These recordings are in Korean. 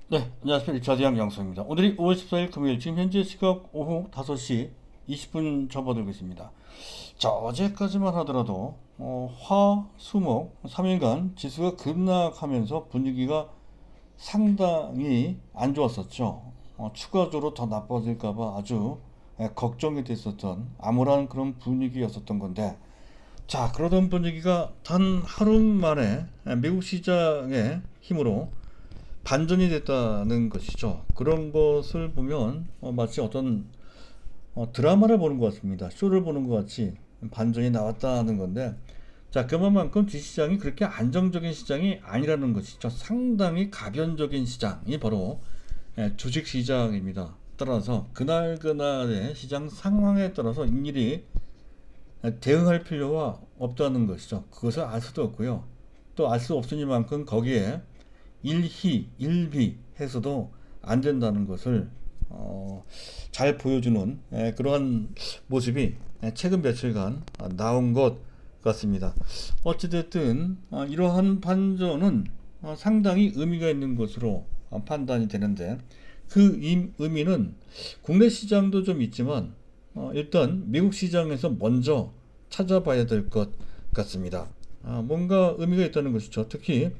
네, 안녕하십니까. 리차드양 양성입니다. 오늘이 5월 14일 금요일, 지금 현재 시각 오후 5시 20분 접어들고 있습니다. 자, 어제까지만 하더라도 화, 수, 목 3일간 지수가 급락하면서 분위기가 상당히 안 좋았었죠. 추가적으로 더 나빠질까봐 아주 걱정이 됐었던 암울한 그런 분위기였었던 건데, 자, 그러던 분위기가 단 하루 만에 미국 시장의 힘으로 반전이 됐다는 것이죠. 그런 것을 보면 마치 어떤 드라마를 보는 것 같습니다. 쇼를 보는 것 같이 반전이 나왔다는 건데, 자, 그만큼 주식시장이 그렇게 안정적인 시장이 아니라는 것이죠. 상당히 가변적인 시장이 바로 주식시장입니다. 따라서 그날그날의 시장 상황에 따라서 일일이 대응할 필요가 없다는 것이죠. 그것을 알 수도 없고요. 또 알 수 없으니만큼 거기에 일희, 일비 해서도 안 된다는 것을 잘 보여주는 그러한 모습이 최근 며칠간 나온 것 같습니다. 어찌됐든 이러한 반전은 상당히 의미가 있는 것으로 판단이 되는데, 그 의미는 국내 시장도 좀 있지만 일단 미국 시장에서 먼저 찾아봐야 될 것 같습니다. 뭔가 의미가 있다는 것이죠. 특히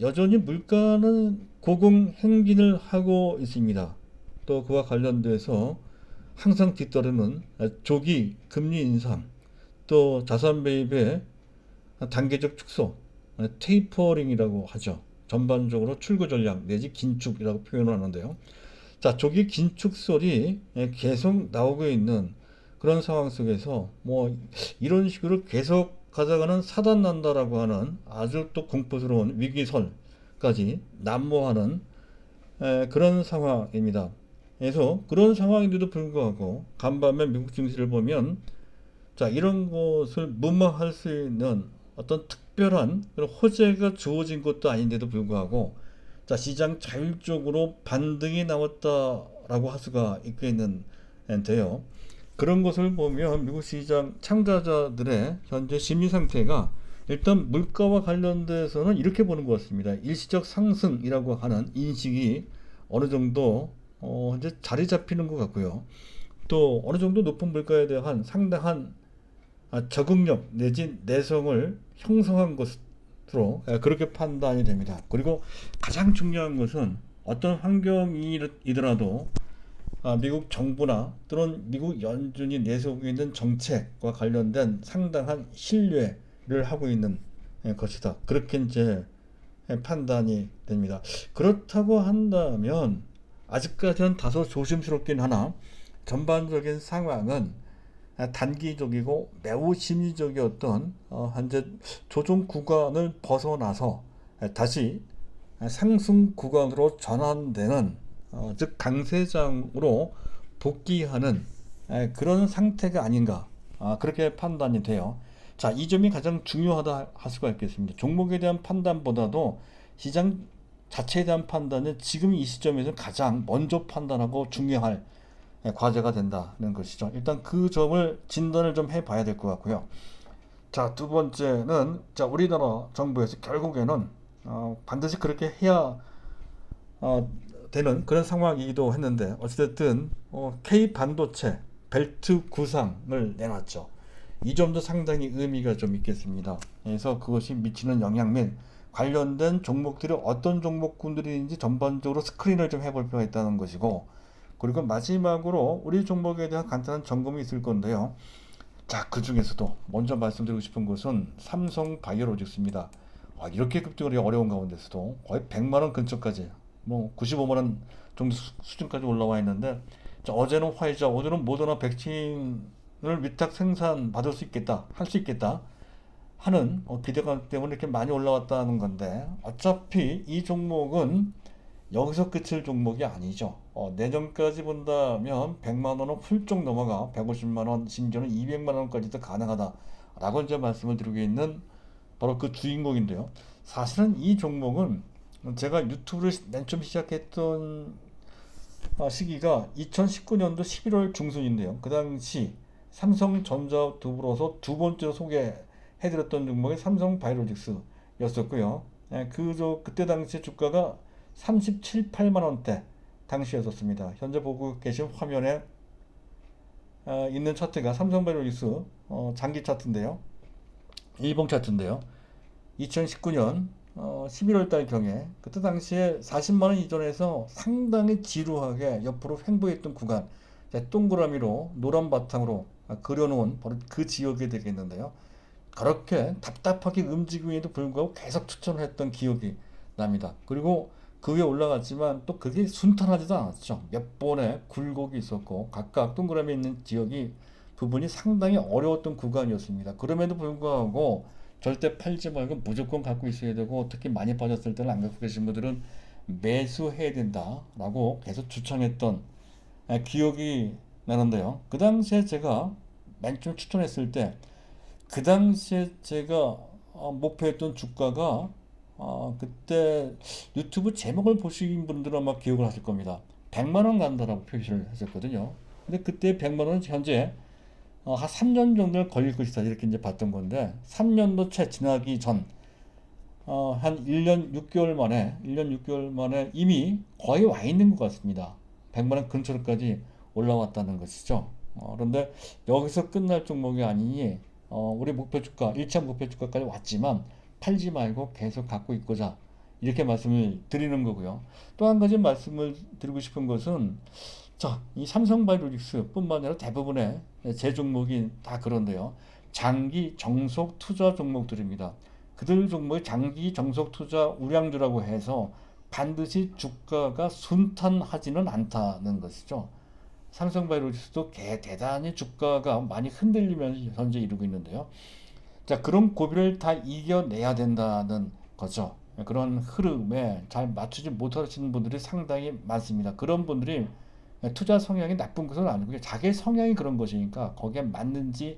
여전히 물가는 고공행진을 하고 있습니다. 또 그와 관련돼서 항상 뒤따르는 조기 금리 인상, 또 자산 매입의 단계적 축소, 테이퍼링이라고 하죠. 전반적으로 출구 전략 내지 긴축이라고 표현을 하는데요. 자, 조기 긴축설이 계속 나오고 있는 그런 상황 속에서 뭐 이런 식으로 계속 가져가는 사단 난다라고 하는 아주 또 공포스러운 위기설까지 난무하는 그런 상황입니다. 그래서 그런 상황인데도 불구하고 간밤에 미국 증시를 보면, 자, 이런 것을 무마할 수 있는 어떤 특별한 그런 호재가 주어진 것도 아닌데도 불구하고, 자, 시장 자율적으로 반등이 나왔다라고 할 수가 있겠는데요. 그런 것을 보면 미국 시장 참가자들의 현재 심리 상태가 일단 물가와 관련돼서는 이렇게 보는 것 같습니다. 일시적 상승이라고 하는 인식이 어느 정도 이제 자리 잡히는 것 같고요. 또 어느 정도 높은 물가에 대한 상당한 적응력 내지 내성을 형성한 것으로 그렇게 판단이 됩니다. 그리고 가장 중요한 것은 어떤 환경이더라도 미국 정부나 또는 미국 연준이 내세우고 있는 정책과 관련된 상당한 신뢰를 하고 있는 것이다. 그렇게 이제 판단이 됩니다. 그렇다고 한다면 아직까지는 다소 조심스럽긴 하나 전반적인 상황은 단기적이고 매우 심리적이었던 현재 조정 구간을 벗어나서 다시 상승 구간으로 전환되는, 즉 강세장으로 복귀하는 그런 상태가 아닌가, 그렇게 판단이 돼요. 자, 이 점이 가장 중요하다 할 수가 있겠습니다. 종목에 대한 판단보다도 시장 자체에 대한 판단을 지금 이 시점에서 가장 먼저 판단하고 중요할 과제가 된다는 것이죠. 일단 그 점을 진단을 좀 해봐야 될 것 같고요. 자, 두 번째는, 자, 우리나라 정부에서 결국에는 반드시 그렇게 해야 되는 그런 상황이기도 했는데, 어찌됐든 K 반도체 벨트 구상을 내놨죠. 이 점도 상당히 의미가 좀 있겠습니다. 그래서 그것이 미치는 영향 및 관련된 종목들이 어떤 종목군들인지 전반적으로 스크린을 좀 해볼 필요가 있다는 것이고, 그리고 마지막으로 우리 종목에 대한 간단한 점검이 있을 건데요. 자, 그 중에서도 먼저 말씀드리고 싶은 것은 삼성 바이오로직스입니다. 이렇게 급등이 어려운 가운데서도 거의 100만 원 근처까지, 뭐 95만 원 정도 수준까지 올라와 있는데, 자, 어제는 화이자, 오늘은 모더나 백신을 위탁 생산 받을 수 있겠다, 할 수 있겠다 하는 기대감 때문에 이렇게 많이 올라왔다는 건데, 어차피 이 종목은 여기서 그칠 종목이 아니죠. 내년까지 본다면 100만 원은 훌쩍 넘어가 150만 원, 심지어는 200만 원까지도 가능하다라고 이제 말씀을 드리고 있는 바로 그 주인공인데요. 사실은 이 종목은 제가 유튜브를 맨 처음 시작했던 시기가 2019년도 11월 중순인데요. 그 당시 삼성전자 더불어서 두 번째로 소개해드렸던 종목이 삼성바이오로직스였었고요. 그때 당시 주가가 37, 8만 원대 당시였었습니다. 현재 보고 계신 화면에 있는 차트가 삼성바이오로직스 장기 차트인데요. 일봉 차트인데요. 2019년 11월 달 경에 그때 당시에 40만 원 이전에서 상당히 지루하게 옆으로 횡보했던 구간, 동그라미로 노란 바탕으로 그려놓은 바로 그 지역이 되겠는데요. 그렇게 답답하게 움직임에도 불구하고 계속 추천을 했던 기억이 납니다. 그리고 그 위에 올라갔지만 또 그게 순탄하지도 않았죠. 몇 번의 굴곡이 있었고 각각 동그라미에 있는 지역이 부분이 상당히 어려웠던 구간이었습니다. 그럼에도 불구하고 절대 팔지 말고 무조건 갖고 있어야 되고, 특히 많이 빠졌을 때는 안 갖고 계신 분들은 매수해야 된다라고 계속 추천했던 기억이 나는데요. 그 당시에 제가 맨 처음 추천했을 때 그 당시에 제가 목표했던 주가가 그때 유튜브 제목을 보신 분들은 아마 기억을 하실 겁니다. 100만 원 간다라고 표시를 했었거든요. 근데 그때 100만 원은 현재 한 3년 정도는 걸릴 것이다 이렇게 이제 봤던 건데, 3년도 채 지나기 전 한 1년 6개월 만에 1년 6개월 만에 이미 거의 와 있는 것 같습니다. 100만 원 근처로까지 올라왔다는 것이죠. 그런데 여기서 끝날 종목이 아니니 우리 목표 주가 1차 목표 주가까지 왔지만 팔지 말고 계속 갖고 있고자 이렇게 말씀을 드리는 거고요. 또 한 가지 말씀을 드리고 싶은 것은, 자, 이 삼성바이오로직스 뿐만 아니라 대부분의 제 종목이 다 그런데요. 장기 정속 투자 종목들입니다. 그들 종목의 장기 정속 투자 우량주라고 해서 반드시 주가가 순탄하지는 않다는 것이죠. 삼성바이오로직스도 대단히 주가가 많이 흔들리면서 현재 이루고 있는데요. 자, 그런 고비를 다 이겨내야 된다는 거죠. 그런 흐름에 잘 맞추지 못하시는 분들이 상당히 많습니다. 그런 분들이 투자 성향이 나쁜 것은 아니고요. 자기 성향이 그런 것이니까 거기에 맞는지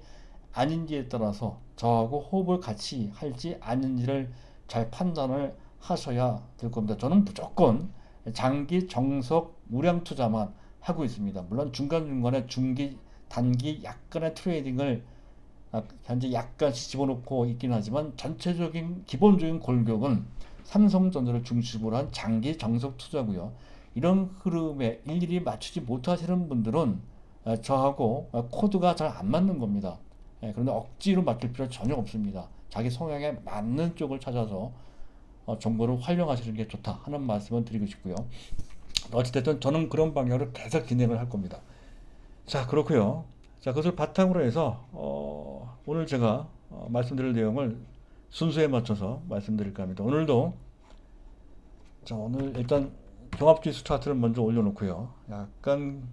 아닌지에 따라서 저하고 호흡을 같이 할지 아닌지를 잘 판단을 하셔야 될 겁니다. 저는 무조건 장기 정석 우량 투자만 하고 있습니다. 물론 중간중간에 중기, 단기 약간의 트레이딩을 현재 약간씩 집어넣고 있긴 하지만, 전체적인 기본적인 골격은 삼성전자를 중심으로 한 장기 정석 투자고요. 이런 흐름에 일일이 맞추지 못하시는 분들은 저하고 코드가 잘 안 맞는 겁니다. 그런데 억지로 맡길 필요 전혀 없습니다. 자기 성향에 맞는 쪽을 찾아서 정보를 활용하시는 게 좋다 하는 말씀을 드리고 싶고요. 어찌됐든 저는 그런 방향으로 계속 진행을 할 겁니다. 자, 그렇고요. 자, 그것을 바탕으로 해서 오늘 제가 말씀드릴 내용을 순서에 맞춰서 말씀드릴까 합니다. 오늘도, 자, 오늘 일단 종합지수 차트를 먼저 올려놓고요. 약간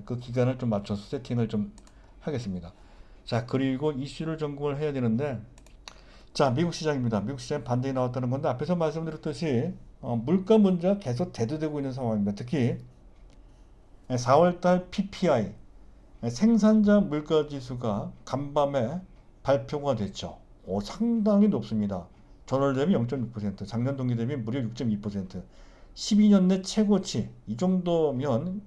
그 기간을 좀 맞춰서 세팅을 좀 하겠습니다. 자, 그리고 이슈를 전공을 해야 되는데, 자, 미국 시장입니다. 미국 시장 반등이 나왔다는 건데, 앞에서 말씀드렸듯이 물가 문제가 계속 대두되고 있는 상황입니다. 특히 4월달 PPI 생산자 물가 지수가 간밤에 발표가 됐죠. 상당히 높습니다. 전월 대비 0.6%, 작년 동기 대비 무려 6.2%, 12년 내 최고치. 이 정도면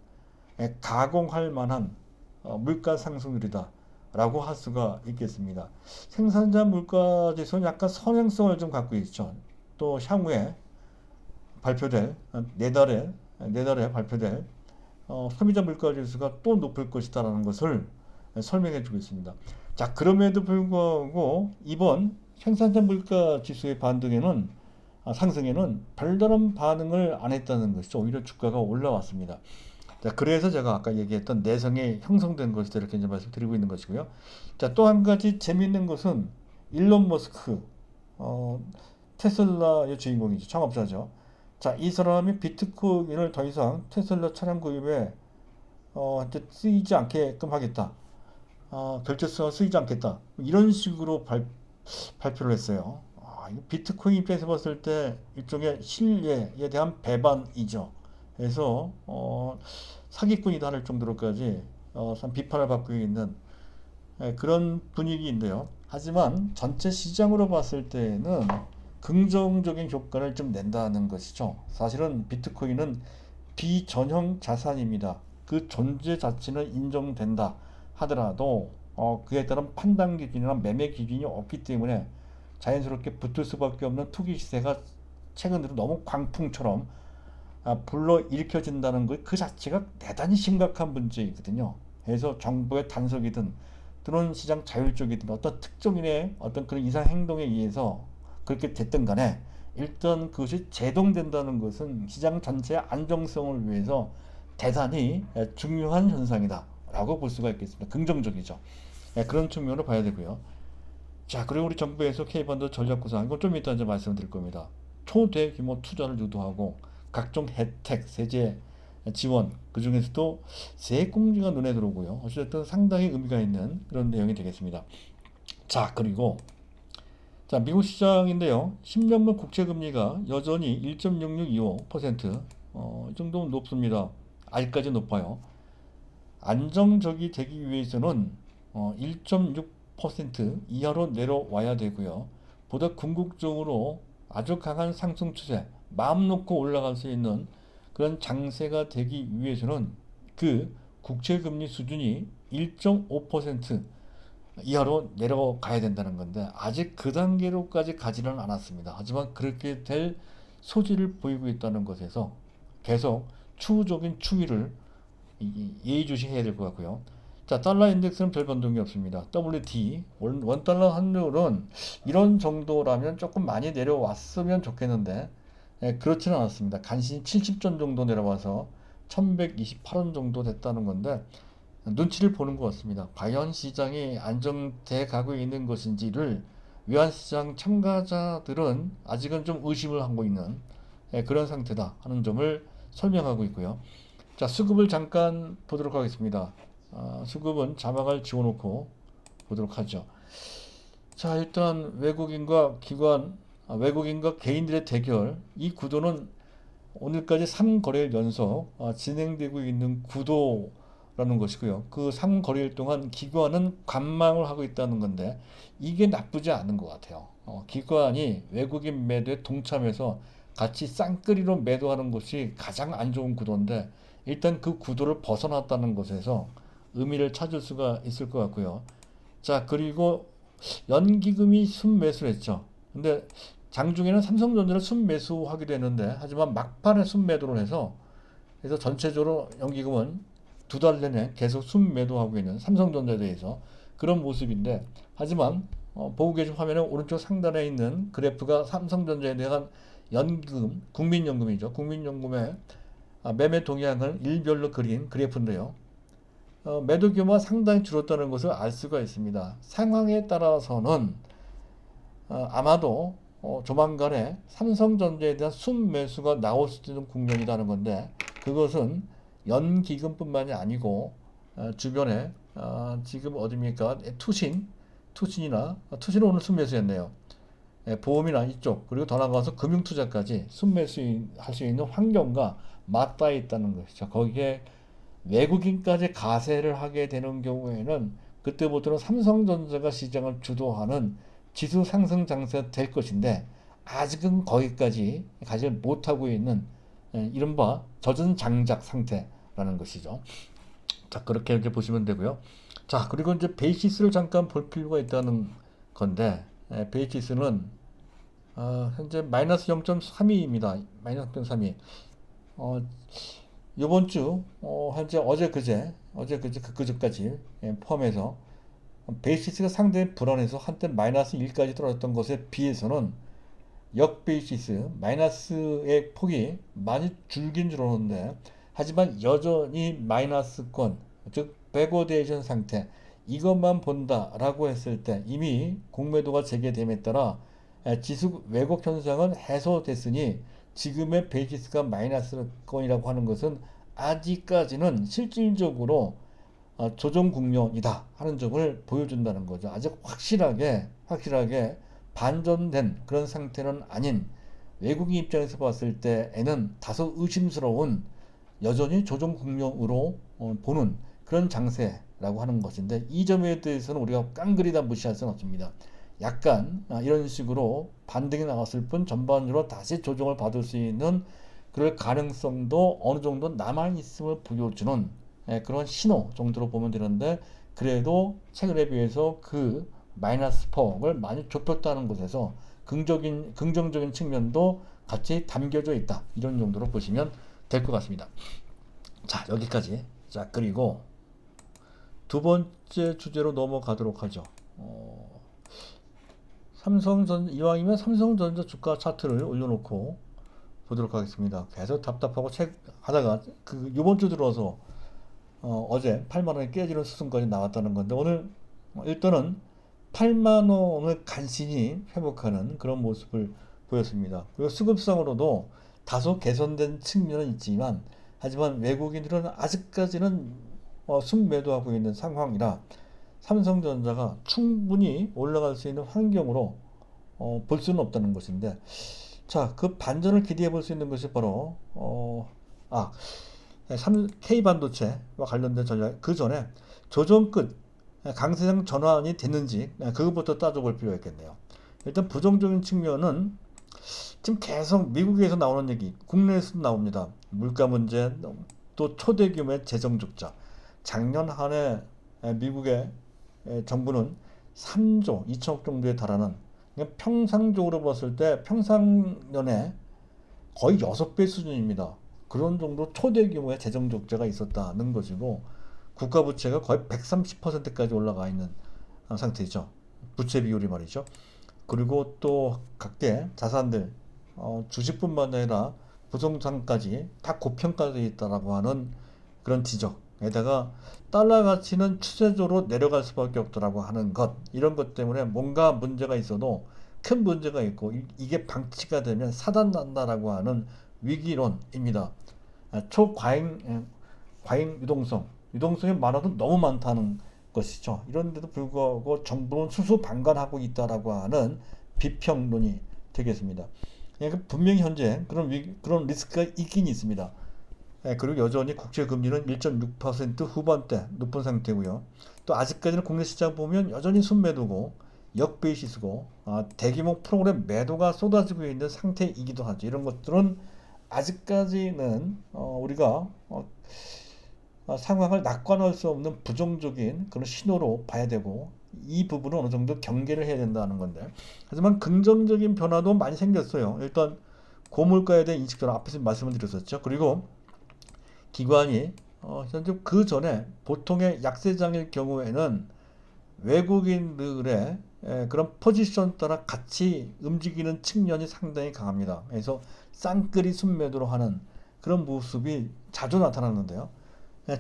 가공할 만한 물가 상승률이다 라고 할 수가 있겠습니다. 생산자 물가 지수는 약간 선행성을 좀 갖고 있죠. 또 향후에 발표될 내달에 발표될 소비자 물가 지수가 또 높을 것이다라는 것을 설명해 주고 있습니다. 자, 그럼에도 불구하고 이번 생산자 물가 지수의 상승에는 별다른 반응을 안 했다는 것이죠. 오히려 주가가 올라왔습니다. 자, 그래서 제가 아까 얘기했던 내성이 형성된 것이다 이렇게 이제 말씀드리고 있는 것이고요. 자, 또 한 가지 재미있는 것은 일론 머스크, 테슬라의 주인공이죠. 창업자죠. 자, 이 사람이 비트코인을 더 이상 테슬라 차량 구입에 이제 쓰이지 않게끔 하겠다. 결제수가 쓰이지 않겠다. 이런 식으로 발표를 했어요. 비트코인 입장에서 봤을 때 일종의 신뢰에 대한 배반이죠. 그래서 사기꾼이다 할 정도로까지 비판을 받고 있는 그런 분위기인데요. 하지만 전체 시장으로 봤을 때는 긍정적인 효과를 좀 낸다는 것이죠. 사실은 비트코인은 비전형 자산입니다. 그 존재 자체는 인정된다 하더라도 그에 따른 판단 기준이나 매매 기준이 없기 때문에 자연스럽게 붙을 수밖에 없는 투기 시세가 최근 들어 너무 광풍처럼 불러일으켜진다는 것 그 자체가 대단히 심각한 문제이거든요. 그래서 정부의 단속이든 또는 시장 자율적이든 어떤 특정인의 어떤 그런 이상 행동에 의해서 그렇게 됐든 간에 일단 그것이 제동된다는 것은 시장 전체의 안정성을 위해서 대단히 중요한 현상이다 라고 볼 수가 있겠습니다. 긍정적이죠. 그런 측면으로 봐야 되고요. 자, 그리고 우리 정부에서 K펀드 전략 구상, 이건 좀 이따 이제 말씀드릴 겁니다. 초대규모 투자를 유도하고 각종 혜택, 세제 지원, 그 중에서도 세액공제가 눈에 들어오고요. 어쨌든 상당히 의미가 있는 그런 내용이 되겠습니다. 자, 그리고 자, 미국 시장인데요. 10년물 국채 금리가 여전히 1.6625%, 이 정도면 높습니다. 아직까지 높아요. 안정적이 되기 위해서는 1.6% 이하로 내려와야 되고요. 보다 궁극적으로 아주 강한 상승 추세, 마음 놓고 올라갈 수 있는 그런 장세가 되기 위해서는 그 국채 금리 수준이 1.5% 이하로 내려가야 된다는 건데 아직 그 단계로까지 가지는 않았습니다. 하지만 그렇게 될 소지를 보이고 있다는 것에서 계속 추후적인 추이를 예의주시해야 될 것 같고요. 자, 달러 인덱스는 별 변동이 없습니다. WT, 원달러 환율은 이런 정도라면 조금 많이 내려왔으면 좋겠는데 그렇지는 않았습니다. 간신히 70전 정도 내려와서 1128원 정도 됐다는 건데 눈치를 보는 것 같습니다. 과연 시장이 안정돼 가고 있는 것인지를 외환시장 참가자들은 아직은 좀 의심을 하고 있는 그런 상태다 하는 점을 설명하고 있고요. 자, 수급을 잠깐 보도록 하겠습니다. 수급은 자막을 지워놓고 보도록 하죠. 자, 일단 외국인과 개인들의 대결, 이 구도는 오늘까지 3거래일 연속 진행되고 있는 구도라는 것이고요. 그 3거래일 동안 기관은 관망을 하고 있다는 건데 이게 나쁘지 않은 것 같아요. 기관이 외국인 매도에 동참해서 같이 쌍끌이로 매도하는 것이 가장 안 좋은 구도인데 일단 그 구도를 벗어났다는 것에서 의미를 찾을 수가 있을 것 같고요. 자, 그리고 연기금이 순매수를 했죠. 근데 장중에는 삼성전자를 순매수하기도 했는데 하지만 막판에 순매도를 해서 그래서 전체적으로 연기금은 두 달 내내 계속 순매도하고 있는 삼성전자에 대해서 그런 모습인데 하지만 보고 계신 화면에 오른쪽 상단에 있는 그래프가 삼성전자에 대한 연기금, 국민연금이죠. 국민연금의 매매 동향을 일별로 그린 그래프인데요. 매도 규모가 상당히 줄었다는 것을 알 수가 있습니다. 상황에 따라서는 아마도 조만간에 삼성전자에 대한 순매수가 나올 수도 있는 국면이라는 건데 그것은 연기금뿐만이 아니고 주변에 지금 어디입니까? 투신은 오늘 순매수했네요. 보험이나 이쪽 그리고 더 나아가서 금융투자까지 순매수할 수 있는 환경과 맞닿아 있다는 것이죠. 거기에 외국인까지 가세를 하게 되는 경우에는 그때부터는 삼성전자가 시장을 주도하는 지수 상승 장세가 될 것인데 아직은 거기까지 가지 못하고 있는 이른바 젖은 장작 상태라는 것이죠. 자, 그렇게 이제 보시면 되고요. 자, 그리고 이제 베이시스를 잠깐 볼 필요가 있다는 건데 베이시스는 현재 마이너스 0.32입니다. 마이너스 0.32. 이번 주 현재 그저까지 포함해서 베이시스가 상당히 불안해서 한때 마이너스 1까지 떨어졌던 것에 비해서는 역베이시스 마이너스의 폭이 많이 줄긴 줄었는데 하지만 여전히 마이너스권 즉 백워데이션 상태 이것만 본다라고 했을 때 이미 공매도가 재개됨에 따라 지수 왜곡 현상은 해소됐으니 지금의 베이시스가 마이너스권이라고 하는 것은 아직까지는 실질적으로 조정 국면이다 하는 점을 보여준다는 거죠. 아직 확실하게 반전된 그런 상태는 아닌 외국인 입장에서 봤을 때에는 다소 의심스러운 여전히 조정 국면으로 보는 그런 장세라고 하는 것인데 이 점에 대해서는 우리가 깡그리다 무시할 수는 없습니다. 약간 이런 식으로 반등이 나왔을 뿐 전반적으로 다시 조정을 받을 수 있는 그럴 가능성도 어느 정도 남아있음을 보여주는 그런 신호 정도로 보면 되는데 그래도 최근에 비해서 그 마이너스 폭을 많이 좁혔다는 것에서 긍정적인 측면도 같이 담겨져 있다 이런 정도로 보시면 될 것 같습니다. 자, 여기까지. 자, 그리고 두 번째 주제로 넘어가도록 하죠. 이왕이면 삼성전자 주가 차트를 올려놓고 보도록 하겠습니다. 계속 답답하고 하다가 이번 주 들어서 어제 8만 원이 깨지는 수준까지 나왔다는 건데, 오늘 일단은 8만 원을 간신히 회복하는 그런 모습을 보였습니다. 그리고 수급상으로도 다소 개선된 측면은 있지만, 하지만 외국인들은 아직까지는 순매도하고 있는 상황이라 삼성전자가 충분히 올라갈 수 있는 환경으로 볼 수는 없다는 것인데, 자, 그 반전을 기대해 볼 수 있는 것이 바로 K반도체와 관련된 전략, 그 전에 조정 끝 강세장 전환이 됐는지 그것부터 따져볼 필요가 있겠네요. 일단 부정적인 측면은 지금 계속 미국에서 나오는 얘기, 국내에서도 나옵니다. 물가 문제, 또 초대 규모의 재정 적자. 작년 한 해 미국의 정부는 3조 2천억 정도에 달하는, 평상적으로 봤을 때 평상년에 거의 6배 수준입니다. 그런 정도 초대 규모의 재정 적자가 있었다는 것이고, 국가 부채가 거의 130%까지 올라가 있는 상태죠. 부채 비율이 말이죠. 그리고 또 각계 자산들, 주식뿐만 아니라 부동산까지 다 고평가되어 있다라고 하는 그런 지적에다가 달러 가치는 추세적으로 내려갈 수밖에 없더라고 하는 것, 이런 것 때문에 뭔가 문제가 있어도 큰 문제가 있고 이게 방치가 되면 사단 난다라고 하는 위기론입니다. 과잉 유동성이 많아도 너무 많다는 것이죠. 이런데도 불구하고 정부는 수수방관하고 있다라고 하는 비평론이 되겠습니다. 그러니까 분명히 현재 그런 리스크가 있긴 있습니다. 그리고 여전히 국채 금리는 1.6% 후반대 높은 상태고요. 또 아직까지는 국내 시장 보면 여전히 순매도고 역베이시스고 대규모 프로그램 매도가 쏟아지고 있는 상태이기도 하죠. 이런 것들은 아직까지는 우리가 상황을 낙관할 수 없는 부정적인 그런 신호로 봐야 되고, 이 부분은 어느 정도 경계를 해야 된다는 건데, 하지만 긍정적인 변화도 많이 생겼어요. 일단 고물가에 대한 인식 변화, 앞에서 말씀을 드렸었죠. 그리고 기관이 현재 그 전에 보통의 약세장일 경우에는 외국인들의 그런 포지션 따라 같이 움직이는 측면이 상당히 강합니다. 그래서 쌍끌이 순매도로 하는 그런 모습이 자주 나타났는데요.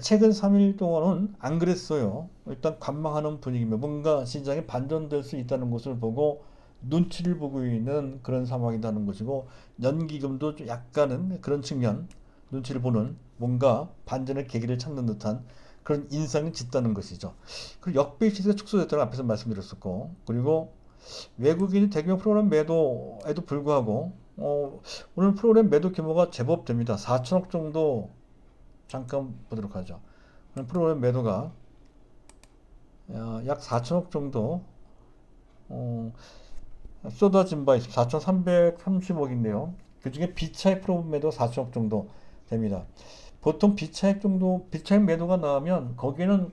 최근 3일 동안은 안 그랬어요. 일단 관망하는 분위기면 뭔가 시장이 반전될 수 있다는 것을 보고 눈치를 보고 있는 그런 상황이라는 것이고, 연기금도 좀 약간은 그런 측면, 눈치를 보는, 뭔가 반전의 계기를 찾는 듯한 그런 인상이 짙다는 것이죠. 그리고 역배시세가 축소됐다고 앞에서 말씀드렸었고, 그리고 외국인이 대규모 프로그램 매도에도 불구하고 오늘 프로그램 매도 규모가 제법 됩니다. 4천억 정도. 잠깐 보도록 하죠. 프로그램 매도가 약 4천억 정도 쏟아진 바 있습니다. 4,330억인데요. 그 중에 B차익 프로그램 매도 4천억 정도 됩니다. 보통 B차익 매도가 나오면 거기에는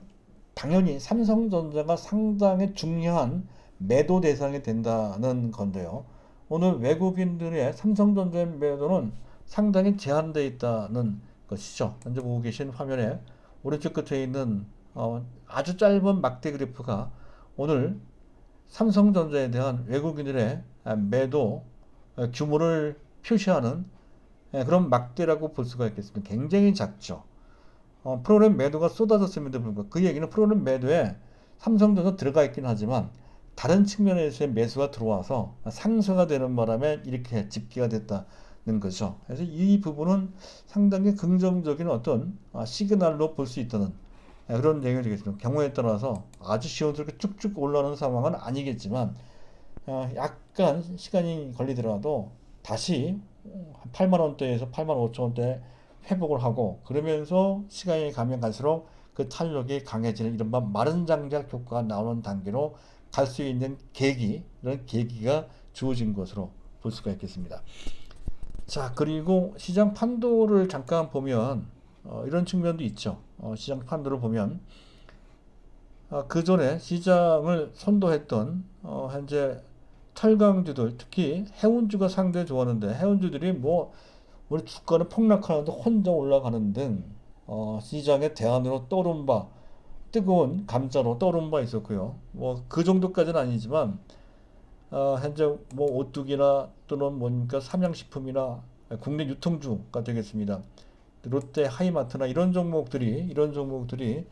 당연히 삼성전자가 상당히 중요한 매도 대상이 된다는 건데요. 오늘 외국인들의 삼성전자의 매도는 상당히 제한되어 있다는 것이죠. 현재 보고 계신 화면에 오른쪽 끝에 있는 아주 짧은 막대 그래프가 오늘 삼성전자에 대한 외국인들의 매도 규모를 표시하는 그런 막대라고 볼 수가 있겠습니다. 굉장히 작죠. 프로그램 매도가 쏟아졌음에도 불구하고, 그 얘기는 프로그램 매도에 삼성전자 들어가 있긴 하지만 다른 측면에서의 매수가 들어와서 상쇄가 되는 바람에 이렇게 집계가 됐다는 거죠. 그래서 이 부분은 상당히 긍정적인 어떤 시그널로 볼 수 있다는 그런 내용이 되겠습니다. 경우에 따라서 아주 시원스럽게 쭉쭉 올라오는 상황은 아니겠지만 약간 시간이 걸리더라도 다시 8만원대에서 8만 5천원대 회복을 하고, 그러면서 시간이 가면 갈수록 그 탄력이 강해지는 이른바 마른 장작 효과가 나오는 단계로 갈 수 있는 이런 계기가 주어진 것으로 볼 수가 있겠습니다. 자, 그리고 시장 판도를 잠깐 보면 이런 측면도 있죠. 시장 판도를 보면 그 전에 시장을 선도했던 현재 철강주들, 특히 해운주가 상당히 좋았는데, 해운주들이 우리 주가는 폭락하는데 혼자 올라가는 등 시장의 대안으로 떠오른 바 뜨거운 감자로 떠오른 바 있었고요. 뭐 그 정도까지는 아니지만 현재 뭐 오뚜기나 또는 뭡니까 삼양식품이나 국내 유통주가 되겠습니다. 롯데, 하이마트나 이런 종목들이 일종의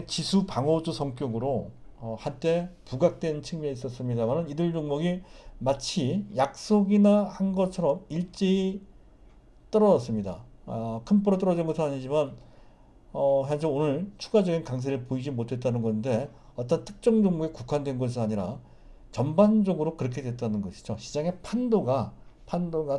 지수 방어주 성격으로 한때 부각된 측면이 있었습니다만 이들 종목이 마치 약속이나 한 것처럼 일제히 떨어졌습니다. 큰 폭으로 떨어진 것은 아니지만 현재 오늘 추가적인 강세를 보이지 못했다는 건데 어떤 특정 종목에 국한된 것이 아니라 전반적으로 그렇게 됐다는 것이죠. 시장의 판도가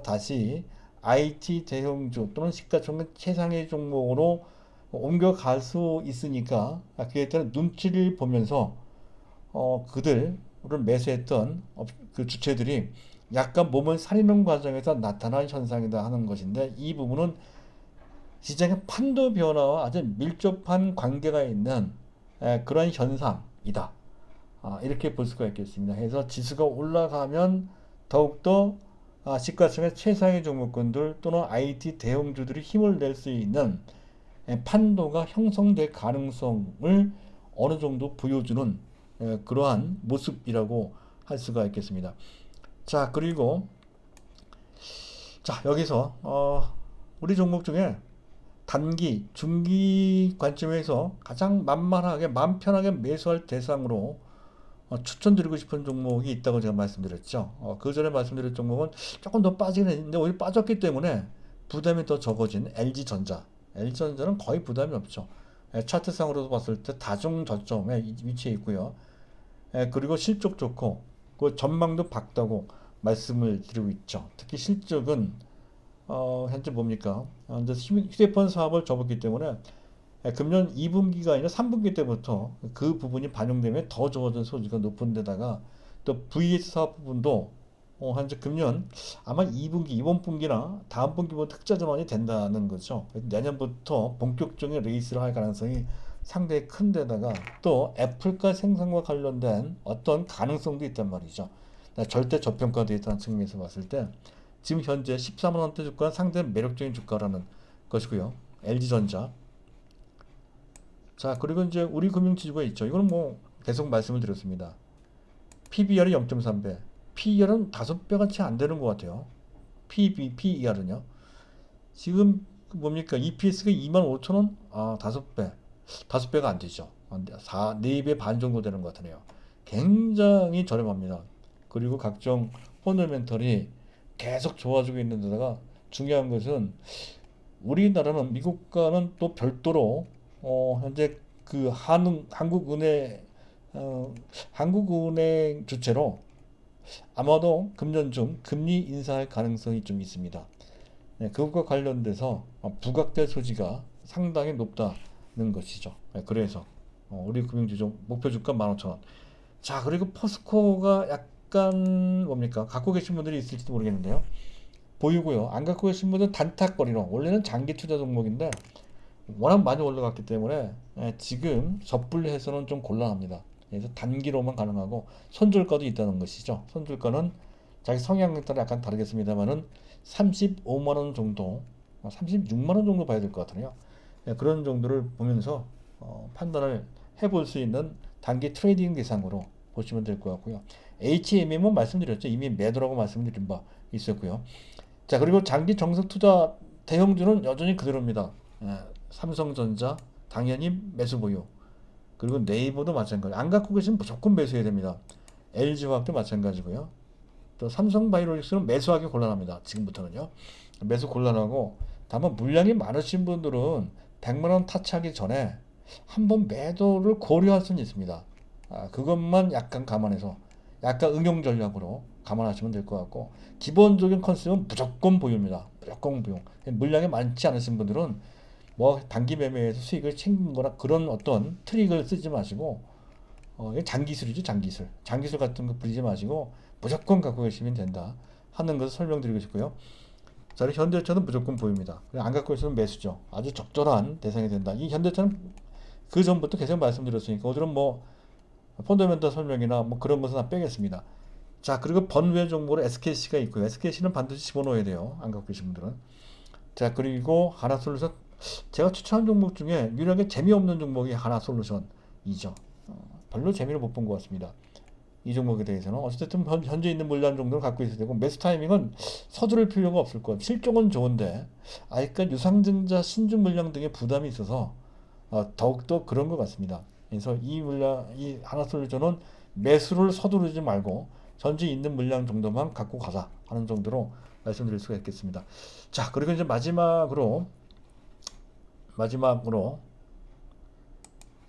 다시 IT 대형주 또는 시가총액 최상위 종목으로 옮겨갈 수 있으니까 그에 따른 눈치를 보면서 그들을 매수했던 그 주체들이 약간 몸을 사리는 과정에서 나타난 현상이다 하는 것인데 이 부분은 시장의 판도 변화와 아주 밀접한 관계가 있는 그런 현상이다. 이렇게 볼 수가 있겠습니다. 그래서 지수가 올라가면 더욱더 시가총액 최상위 종목군들 또는 IT 대형주들이 힘을 낼 수 있는 판도가 형성될 가능성을 어느 정도 보여주는 그러한 모습이라고 할 수가 있겠습니다. 자, 그리고 여기서 우리 종목 중에 단기, 중기 관점에서 가장 만만하게, 마음 편하게 매수할 대상으로 추천드리고 싶은 종목이 있다고 제가 말씀드렸죠. 그 전에 말씀드린 종목은 조금 더 빠지긴 했는데 오히려 빠졌기 때문에 부담이 더 적어진 LG전자. LG전자는 거의 부담이 없죠. 차트상으로도 봤을 때 다중 저점에 위치해 있고요. 그리고 실적 좋고 그 전망도 밝다고 말씀을 드리고 있죠. 특히 실적은 현재 뭡니까? 현재 휴대폰 사업을 접었기 때문에 금년 2분기가 아니라 3분기 때부터 그 부분이 반영되면 더 좋아진 소지가 높은 데다가 또 VS 사업 부분도 현재 금년 아마 2분기, 이번 분기나 다음 분기부터 흑자 전환이 된다는 거죠. 내년부터 본격적인 레이스를 할 가능성이 상당히 큰 데다가 또 애플과 생산과 관련된 어떤 가능성도 있단 말이죠. 절대 저평가되어 있다는 측면에서 봤을 때 지금 현재 14만원대 주가는 상당히 매력적인 주가라는 것이고요. LG전자. 자, 그리고 이제 우리 금융지주가 있죠. 이거는 뭐 계속 말씀을 드렸습니다. PBR이 0.3배, PER은 5배가 채 안 되는 것 같아요. PER은요. 지금 뭡니까? EPS가 25,000원? 5배. 5배가 안 되죠. 4배 반 정도 되는 것 같네요. 굉장히 저렴합니다. 그리고 각종 펀더멘털이 계속 좋아지고 있는 데다가 중요한 것은 우리나라는 미국과는 또 별도로 현재 그 한국은행 주체로 아마도 금년 중 금리 인상할 가능성이 좀 있습니다. 그것과 관련돼서 부각될 소지가 상당히 높다는 것이죠. 그래서 우리 금융지주 목표 주가 15,000원. 자, 그리고 포스코가 약간 뭡니까? 갖고 계신 분들이 있을지도 모르겠는데요. 보이고요. 안 갖고 계신 분들은 단타거리로 원래는 장기 투자 종목인데 워낙 많이 올라갔기 때문에 지금 섣불리해서는 좀 곤란합니다. 그래서 단기로만 가능하고 손절가도 있다는 것이죠. 손절가는 자기 성향에 따라 약간 다르겠습니다만은 35만 원 정도, 36만 원 정도 봐야 될 것 같아요. 그런 정도를 보면서 판단을 해볼 수 있는 단기 트레이딩 대상으로 보시면 될 것 같고요. HMM은 말씀드렸죠. 이미 매도라고 말씀드린 바 있었고요. 자, 그리고 장기 정석 투자 대형주는 여전히 그대로입니다. 삼성전자 당연히 매수 보유. 그리고 네이버도 마찬가지. 안 갖고 계시면 무조건 매수해야 됩니다. LG화학도 마찬가지고요. 또 삼성바이오로직스는 매수하기 곤란합니다. 지금부터는요. 매수 곤란하고 다만 물량이 많으신 분들은 100만 원 타치하기 전에 한번 매도를 고려할 수는 있습니다. 그것만 약간 감안해서 약간 응용 전략으로 감안하시면 될 것 같고 기본적인 컨셉은 무조건 보유입니다. 무조건 보유. 물량이 많지 않으신 분들은 뭐 단기 매매에서 수익을 챙긴 거나 그런 어떤 트릭을 쓰지 마시고 이게 장기술이죠. 장기술 같은 거 부리지 마시고 무조건 갖고 계시면 된다 하는 것을 설명드리고 싶고요. 자, 현대차는 무조건 보입니다. 안 갖고 있으면 매수죠. 아주 적절한 대상이 된다. 이 현대차는 그 전부터 계속 말씀드렸으니까 오늘은 뭐 펀더멘털 설명이나 뭐 그런 것은 다 빼겠습니다. 자, 그리고 번외 종목으로 SKC가 있고요. SKC는 반드시 집어넣어야 돼요. 안 갖고 계신 분들은. 자, 그리고 하나솔루션. 제가 추천한 종목 중에 유일하게 재미없는 종목이 하나솔루션이죠. 별로 재미를 못 본 것 같습니다. 이 종목에 대해서는 어쨌든 현재 있는 물량 정도를 갖고 있어야 되고, 매수 타이밍은 서두를 필요가 없을 것 같아요. 실적은 좋은데 아직까지 유상증자 신주 물량 등의 부담이 있어서 더욱더 그런 것 같습니다. 그래서 이 하나솔루션은 매수를 서두르지 말고 현재 있는 물량 정도만 갖고 가자 하는 정도로 말씀드릴 수가 있겠습니다. 자, 그리고 이제 마지막으로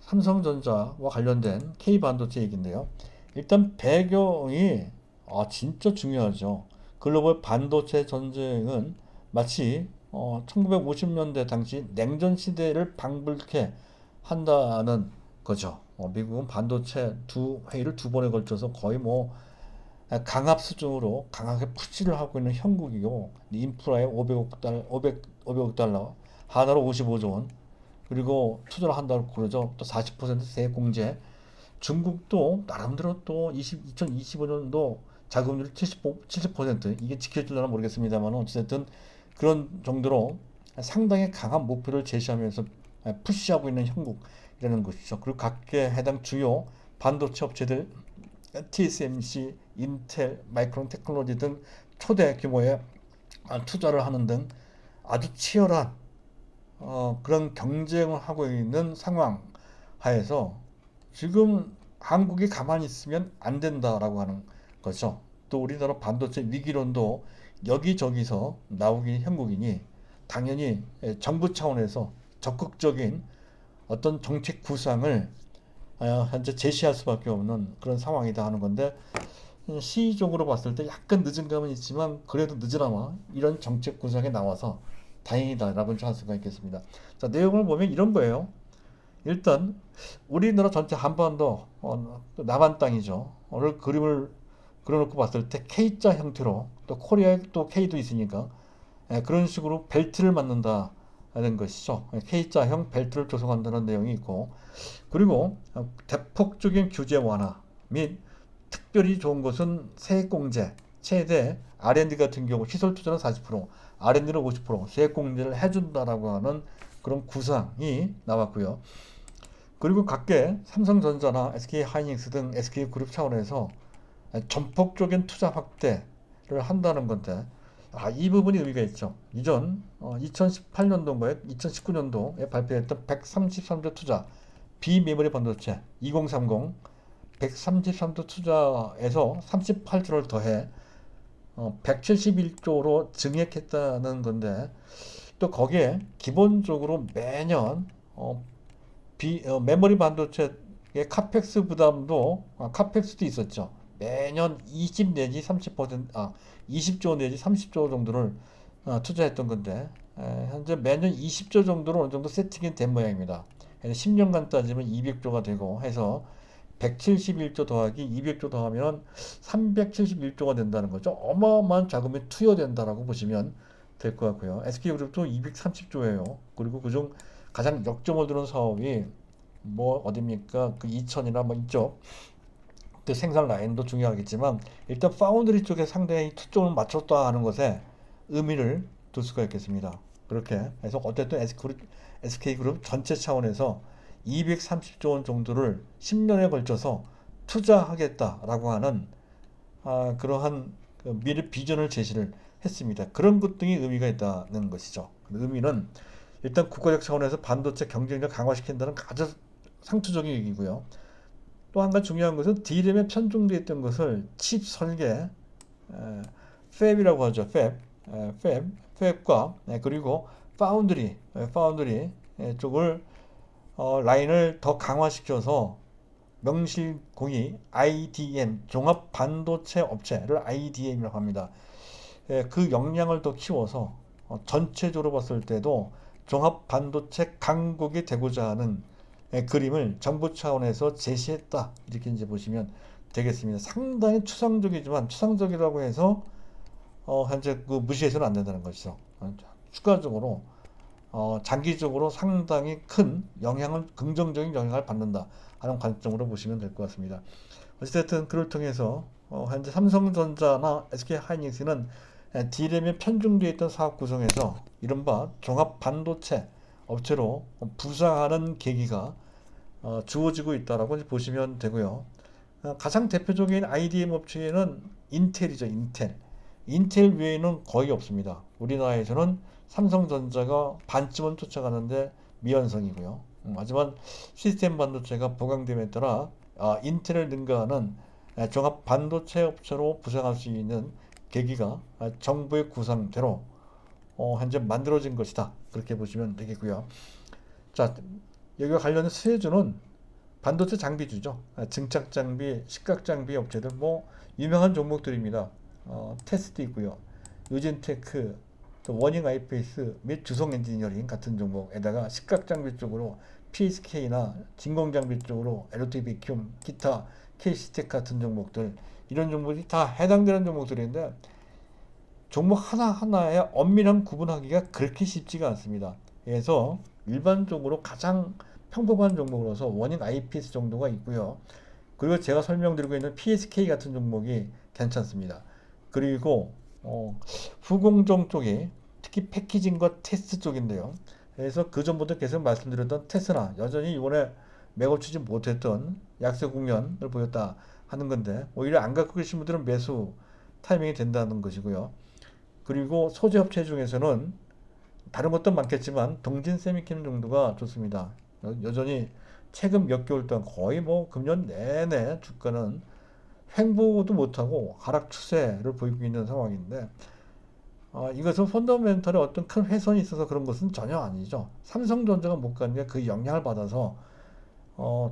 삼성전자와 관련된 K반도체 얘기인데요. 일단 배경이 진짜 중요하죠. 글로벌 반도체 전쟁은 마치 1950년대 당시 냉전 시대를 방불케 한다는 거죠. 미국은 반도체 회의를 두 번에 걸쳐서 거의 뭐 강압 수준으로 강하게 푸시를 하고 있는 형국이고, 인프라에 500억 달러, 하나로 55조 원, 그리고 투자를 한다고 그러죠. 또 40% 세액 공제. 중국도 나름대로 또 2025년도 자금률 70% 이게 지켜질려나 모르겠습니다만, 어쨌든 그런 정도로 상당히 강한 목표를 제시하면서 푸시하고 있는 형국이라는 것이죠. 그리고 각계 해당 주요 반도체 업체들 TSMC, 인텔, 마이크론 테크놀로지 등 초대 규모의 투자를 하는 등 아주 치열한 그런 경쟁을 하고 있는 상황 하에서 지금 한국이 가만히 있으면 안 된다라고 하는 거죠. 또 우리나라 반도체 위기론도 여기저기서 나오긴 형국이니 당연히 정부 차원에서 적극적인 어떤 정책 구상을 현재 제시할 수밖에 없는 그런 상황이다 하는 건데, 시의적으로 봤을 때 약간 늦은 감은 있지만 그래도 늦으나마 이런 정책 구상에 나와서 다행이다라고 할 수가 있겠습니다. 자, 내용을 보면 이런 거예요. 일단 우리나라 전체 한반도 남한 땅이죠. 오늘 그림을 그려놓고 봤을 때 K자 형태로, 또 코리아에 또 K도 있으니까 그런 식으로 벨트를 만든다는 것이죠. K자형 벨트를 조성한다는 내용이 있고, 그리고 대폭적인 규제 완화 및 특별히 좋은 것은 세액공제, 최대 R&D 같은 경우 시설 투자는 40%, R&D는 50% 세액공제를 해준다라고 하는 그런 구상이 나왔고요. 그리고 각계 삼성전자나 SK하이닉스 등 SK그룹 차원에서 전폭적인 투자 확대를 한다는 건데, 이 부분이 의미가 있죠. 이전 2018년도인가요? 2019년도에 발표했던 133조 투자 비메모리 반도체 2030 133조 투자에서 38조를 더해 171조로 증액했다는 건데, 또 거기에 기본적으로 매년 메모리 반도체의 카펙스 부담도 카펙스도 있었죠. 매년 20 내지 30% 20조 내지 30조 정도를 투자했던 건데, 현재 매년 20조 정도로 어느 정도 세팅이 된 모양입니다. 10년간 따지면 200조가 되고 해서 171조 더하기 200조 더하면 371조가 된다는 거죠. 어마어마한 자금이 투여된다라고 보시면 될 것 같고요. SK그룹도 230조예요. 그리고 그중 가장 역점을 두는 사업이 뭐 어딥니까? 그 이천이나 뭐 이쪽 그 생산 라인도 중요하겠지만, 일단 파운드리 쪽에 상당히 초점을 맞췄다 하는 것에 의미를 둘 수가 있겠습니다. 그렇게 해서 어쨌든 SK그룹 전체 차원에서 230조 원 정도를 10년에 걸쳐서 투자하겠다라고 하는 그러한 미래 비전을 제시를 했습니다. 그런 것 등이 의미가 있다는 것이죠. 의미는 일단 국가적 차원에서 반도체 경쟁력을 강화시킨다는 아주 상투적인 얘기고요. 또 한 가지 중요한 것은 D램에 편중되어 있던 것을 칩 설계, 팹이라고 하죠. 팹과 그리고 파운드리 쪽을 라인을 더 강화시켜서 명실공히 IDM 종합 반도체 업체를 IDM이라고 합니다. 그 역량을 더 키워서 전체적으로 봤을 때도 종합 반도체 강국이 되고자 하는 그림을 정부 차원에서 제시했다, 이렇게 이제 보시면 되겠습니다. 상당히 추상적이라고 해서 현재 그 무시해서는 안 된다는 것이죠. 추가적으로 장기적으로 상당히 큰 긍정적인 영향을 받는다 하는 관점으로 보시면 될 것 같습니다. 어쨌든 그를 통해서 현재 삼성전자나 SK하이닉스는 D램에 편중되어 있던 사업 구성에서 이른바 종합 반도체 업체로 부상하는 계기가 주어지고 있다라고 보시면 되고요. 가장 대표적인 IDM 업체는 인텔이죠, 인텔. 인텔 외에는 거의 없습니다. 우리나라에서는 삼성전자가 반쯤은 쫓아가는데 미완성이고요. 하지만 시스템 반도체가 부강됨에 따라 인텔을 능가하는 종합 반도체 업체로 부상할 수 있는 계기가 정부의 구상대로 현재 만들어진 것이다. 그렇게 보시면 되겠고요. 자, 여기와 관련된 수혜주는 반도체 장비주죠. 증착 장비, 식각 장비 업체들 뭐 유명한 종목들입니다. 테스트 있고요. 유진테크, 또 워닝 아이페이스 및 주성 엔지니어링 같은 종목에다가 식각 장비 쪽으로 PSK나 진공 장비 쪽으로 LT 비큐um, 기타 KC텍 같은 종목들, 이런 종목이 다 해당되는 종목들인데 종목 하나하나의 엄밀한 구분하기가 그렇게 쉽지가 않습니다. 그래서 일반적으로 가장 평범한 종목으로서 워닝 IPS 정도가 있고요. 그리고 제가 설명드리고 있는 PSK 같은 종목이 괜찮습니다. 그리고 후공정 쪽이 특히 패키징과 테스트 쪽인데요. 그래서 그 전부터 계속 말씀드렸던 테스나 여전히 이번에 맥업 치지 못했던 약세 국면을 보였다 하는 건데, 오히려 안 갖고 계신 분들은 매수 타이밍이 된다는 것이고요. 그리고 소재 업체 중에서는 다른 것도 많겠지만 동진 세미캠 정도가 좋습니다. 여전히 최근 몇 개월 동안 거의 뭐 금년 내내 주가는 횡보도 못하고 하락 추세를 보이고 있는 상황인데, 이것은 펀더멘털에 어떤 큰 훼손이 있어서 그런 것은 전혀 아니죠. 삼성전자가 못 가는 게 그 영향을 받아서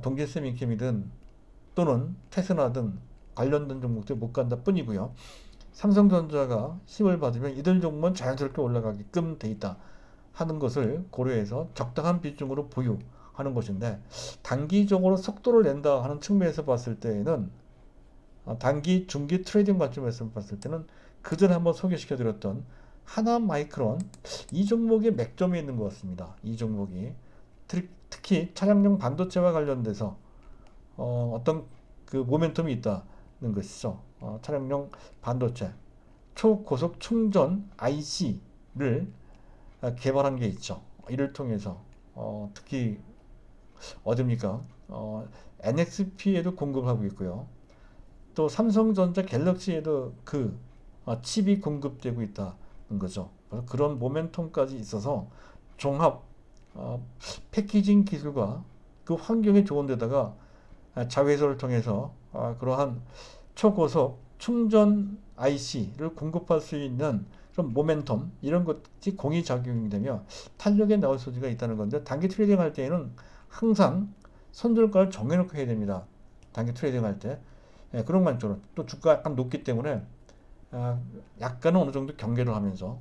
동진 세미캠이든 또는 테스나 등 관련된 종목들이 못 간다 뿐이고요. 삼성전자가 힘을 받으면 이들 종목은 자연스럽게 올라가게끔 돼 있다 하는 것을 고려해서 적당한 비중으로 보유하는 것인데, 단기적으로 속도를 낸다 하는 측면에서 봤을 때에는 단기, 중기 트레이딩 관점에서 봤을 때는 그전에 한번 소개시켜 드렸던 하나마이크론, 이 종목의 맥점이 있는 것 같습니다. 이 종목이 특히 차량용 반도체와 관련돼서 어떤 그 모멘텀이 있다는 것이죠. 차량용 반도체 초고속 충전 IC를 개발한 게 있죠. 이를 통해서 특히 어딥니까? NXP에도 공급하고 있고요. 또 삼성전자 갤럭시에도 그 칩이 공급되고 있다는 거죠. 그래서 그런 모멘텀까지 있어서 종합 패키징 기술과 그 환경이 좋은 데다가 자회사를 통해서 그러한 초고속 충전 IC를 공급할 수 있는 좀 모멘텀, 이런 것이 공이작용이 되며 탄력에 나올 소지가 있다는 건데, 단기 트레이딩 할 때에는 항상 손절가를 정해놓고 해야 됩니다. 단기 트레이딩 할 때. 그런 관점으로 또 주가 약간 높기 때문에 약간은 어느 정도 경계를 하면서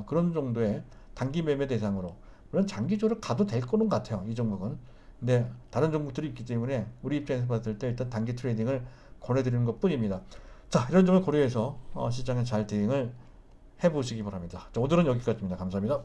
그런 정도의 단기 매매 대상으로, 물론 장기적으로 가도 될 거는 같아요, 이 종목은. 근데 다른 종목들이 있기 때문에 우리 입장에서 봤을 때 일단 단기 트레이딩을 권해드리는 것 뿐입니다. 자, 이런 점을 고려해서 시장에 잘 대응을 해보시기 바랍니다. 자, 오늘은 여기까지입니다. 감사합니다.